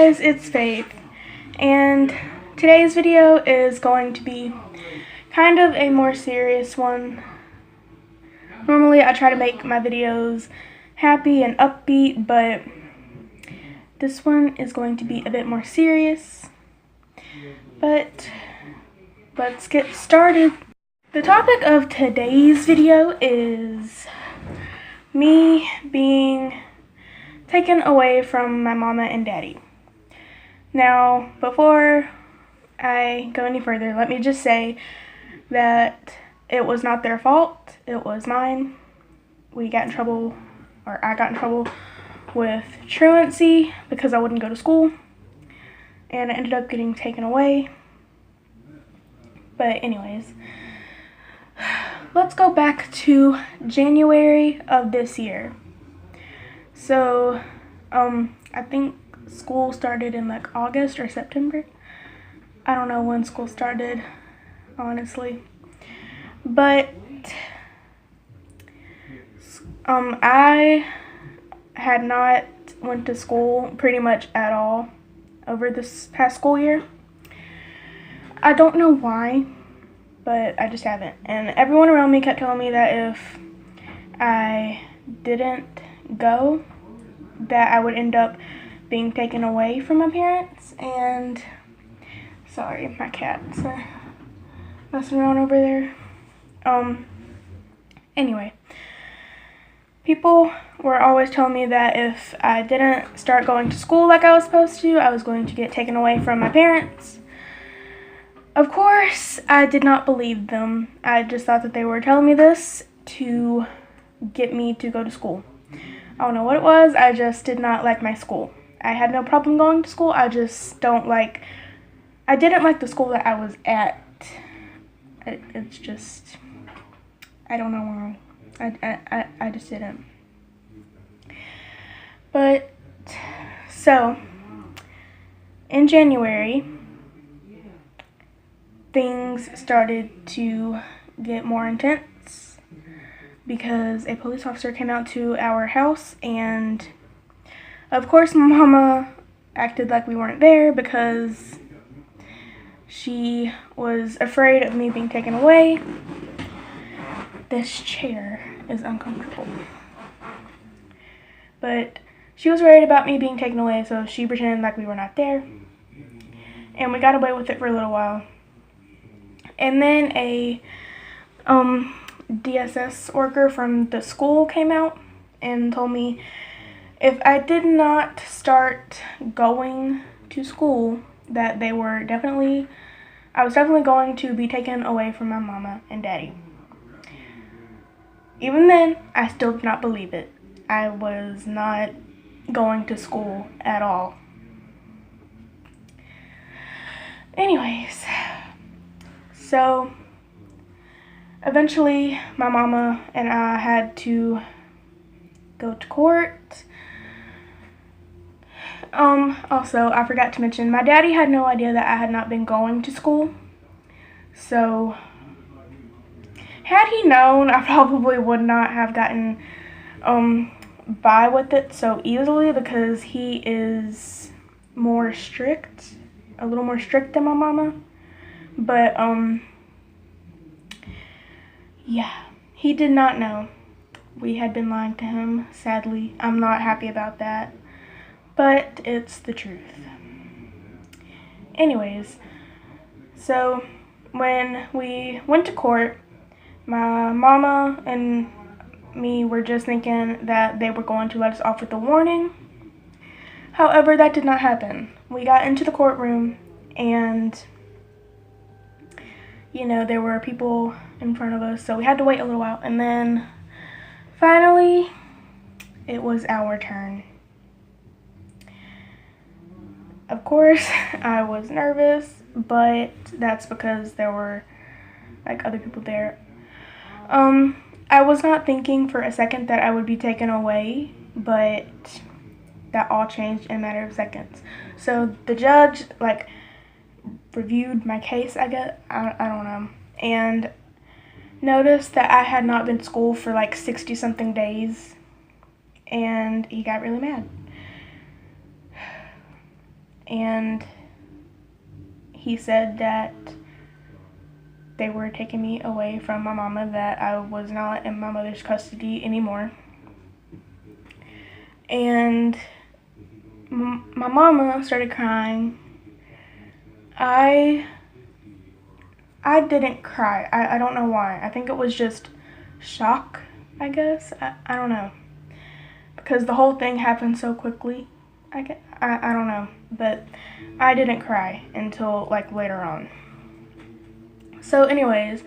guys, it's Faith, and today's video is going to be kind of a more serious one. Normally I try to make my videos happy and upbeat, but this one is going to be a bit more serious. But let's get started. The topic of today's video is me being taken away from my mama and daddy. Now, before I go any further, let me just say that it was not their fault, it was mine. We got in trouble, or I got in trouble with truancy because I wouldn't go to school, and I ended up getting taken away. But anyways, let's go back to January of this year. So, I think school started in like August or September. I don't know when school started, honestly. But, I had not went to school pretty much at all over this past school year. I don't know why, but I just haven't. And everyone around me kept telling me that if I didn't go, that I would end up being taken away from my parents. And sorry, my cat's messing around over there. Anyway, people were always telling me that if I didn't start going to school like I was supposed to, I was going to get taken away from my parents. Of course, I did not believe them. I just thought that they were telling me this to get me to go to school. I don't know what it was, I just did not like my school. I had no problem going to school, I didn't like the school that I was at. It's just, I don't know why. I just didn't. But, so, in January, things started to get more intense because a police officer came out to our house, and of course Mama acted like we weren't there because she was afraid of me being taken away. This chair is uncomfortable. But she was worried about me being taken away, so she pretended like we were not there. And we got away with it for a little while. And then a DSS worker from the school came out and told me if I did not start going to school, that I was definitely going to be taken away from my mama and daddy. Even then, I still did not believe it. I was not going to school at all. Anyways, so eventually my mama and I had to go to court. Also, I forgot to mention, my daddy had no idea that I had not been going to school. So, had he known, I probably would not have gotten by with it so easily because he is more strict, a little more strict than my mama. But, yeah, he did not know. We had been lying to him, sadly. I'm not happy about that, but it's the truth. Anyways, so when we went to court, my mama and me were just thinking that they were going to let us off with a warning. However, that did not happen. We got into the courtroom and, you know, there were people in front of us, so we had to wait a little while. And then finally, it was our turn. Of course, I was nervous, but that's because there were like other people there. I was not thinking for a second that I would be taken away, but that all changed in a matter of seconds. So the judge like reviewed my case, I guess, I don't know, and noticed that I had not been to school for like 60 something days, and he got really mad. and he said that they were taking me away from my mama, that I was not in my mother's custody anymore. And my mama started crying. I didn't cry. I don't know why. I think it was just shock, I guess. I don't know. Because the whole thing happened so quickly. I don't know. But I didn't cry until like later on. So anyways,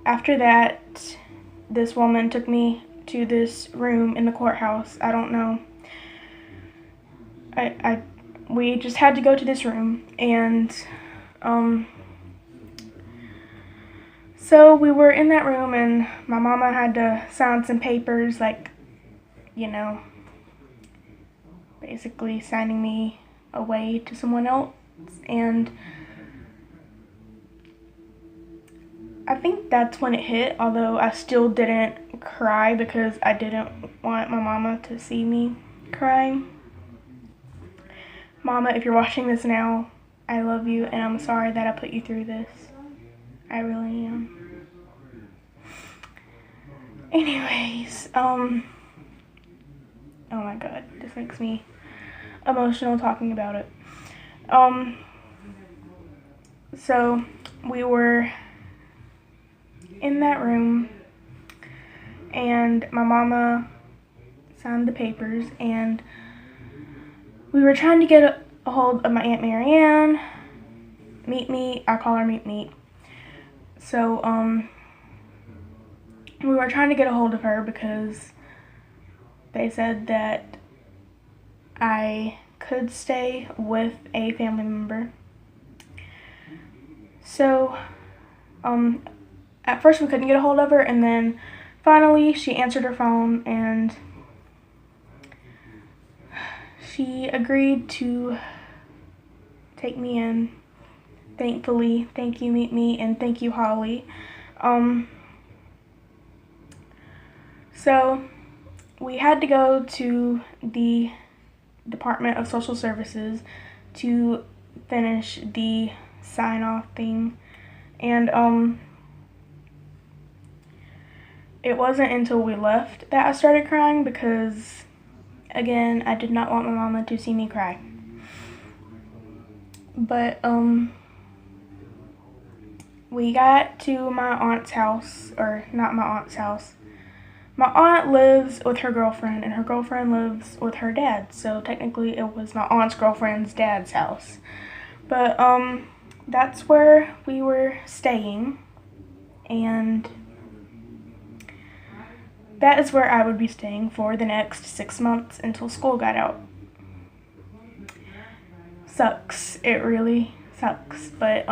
after that, this woman took me to this room in the courthouse. I don't know. We just had to go to this room, and so we were in that room, and my mama had to sign some papers, like, you know, basically signing me away to someone else. And I think that's when it hit, although I still didn't cry because I didn't want my mama to see me crying. Mama, if you're watching this now, I love you, and I'm sorry that I put you through this. I really am. Anyways, oh my god, this makes me emotional talking about it. So we were in that room, and my mama signed the papers, and we were trying to get a hold of my Aunt Marianne. Meet, I call her Meet. So, we were trying to get a hold of her because they said that I could stay with a family member. So, at first we couldn't get a hold of her, and then finally she answered her phone, and she agreed to take me in. Thankfully. Thank you, Meet, and thank you, Holly. So we had to go to the Department of Social Services to finish the sign-off thing, and it wasn't until we left that I started crying because, again, I did not want my mama to see me cry. But we got to my aunt's house, or not my aunt's house. My aunt lives with her girlfriend, and her girlfriend lives with her dad, so technically it was my aunt's girlfriend's dad's house. But that's where we were staying, and that is where I would be staying for the next 6 months until school got out. Sucks. It really sucks. But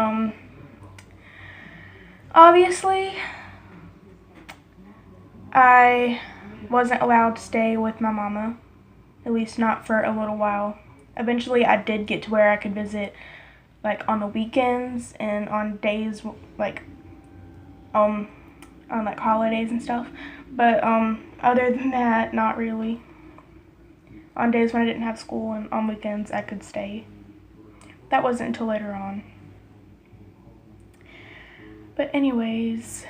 obviously I wasn't allowed to stay with my mama, at least not for a little while. Eventually I did get to where I could visit, like, on the weekends and on days like on like holidays and stuff. But other than that, not really. On days when I didn't have school and on weekends I could stay. That wasn't until later on. But anyways,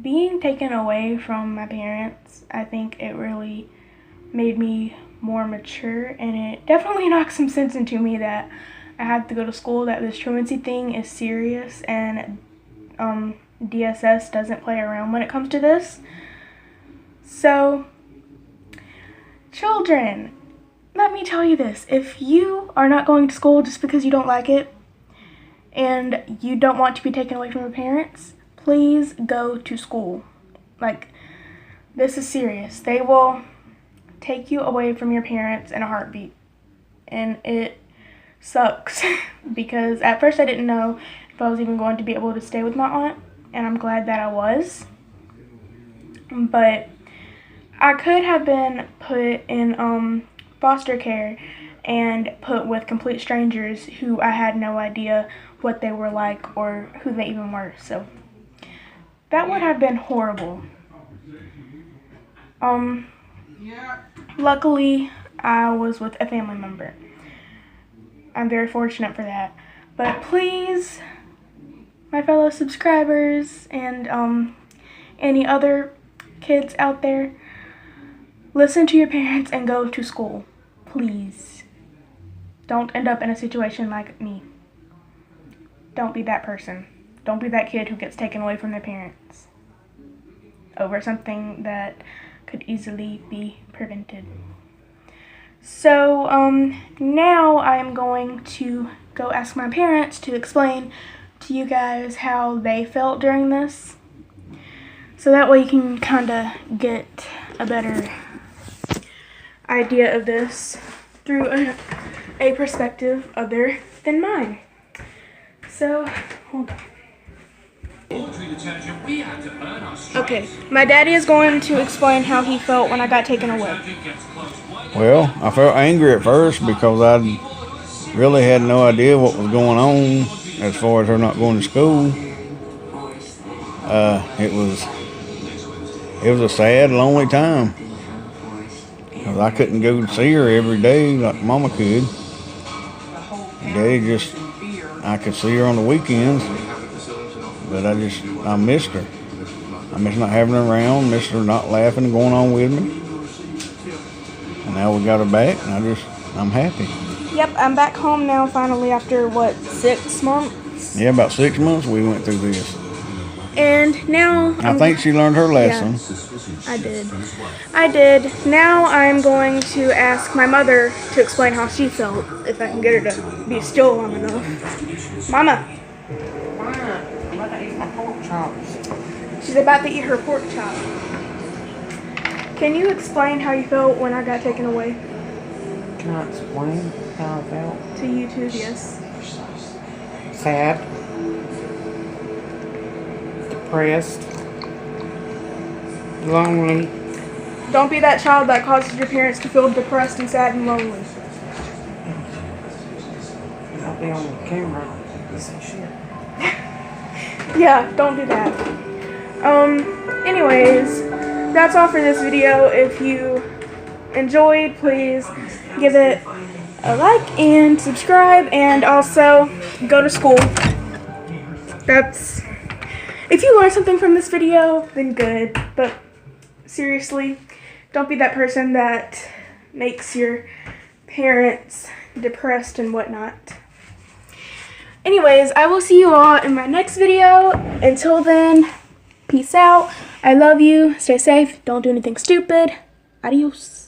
being taken away from my parents, I think it really made me more mature, and it definitely knocked some sense into me that I have to go to school, that this truancy thing is serious, and DSS doesn't play around when it comes to this. So, children, let me tell you this. If you are not going to school just because you don't like it and you don't want to be taken away from your parents, please go to school. Like, this is serious. They will take you away from your parents in a heartbeat. And it sucks because at first I didn't know if I was even going to be able to stay with my aunt, and I'm glad that I was. But I could have been put in foster care and put with complete strangers who I had no idea what they were like or who they even were. So that would have been horrible. Luckily, I was with a family member. I'm very fortunate for that. But please, my fellow subscribers and any other kids out there, listen to your parents and go to school. Please. Don't end up in a situation like me. Don't be that person. Don't be that kid who gets taken away from their parents over something that could easily be prevented. So now I am going to go ask my parents to explain to you guys how they felt during this. So that way you can kind of get a better idea of this through a perspective other than mine. So, hold on. Okay, my daddy is going to explain how he felt when I got taken away. Well, I felt angry at first because I really had no idea what was going on as far as her not going to school. It was a sad, lonely time because I couldn't go see her every day like Mama could. Daddy I could see her on the weekends, but I missed her. I missed not having her around, missed her not laughing and going on with me. And now we got her back, and I'm happy. Yep, I'm back home now finally after, 6 months? Yeah, about 6 months we went through this. And now... I think she learned her lesson. Yeah, I did. Now I'm going to ask my mother to explain how she felt, if I can get her to be still long enough. Mama. I'm about to eat my pork chops. She's about to eat her pork chop. Can you explain how you felt when I got taken away? Can I explain how I felt? To you too, yes. Sad. Depressed. Lonely. Don't be that child that causes your parents to feel depressed and sad and lonely. I'll be on the camera. Say shit. Yeah, don't do that. Anyways, that's all for this video. If you enjoyed, please give it a like and subscribe, and also go to school. If you learned something from this video, then good, but seriously, don't be that person that makes your parents depressed and whatnot. Anyways, I will see you all in my next video. Until then, peace out. I love you. Stay safe. Don't do anything stupid. Adios.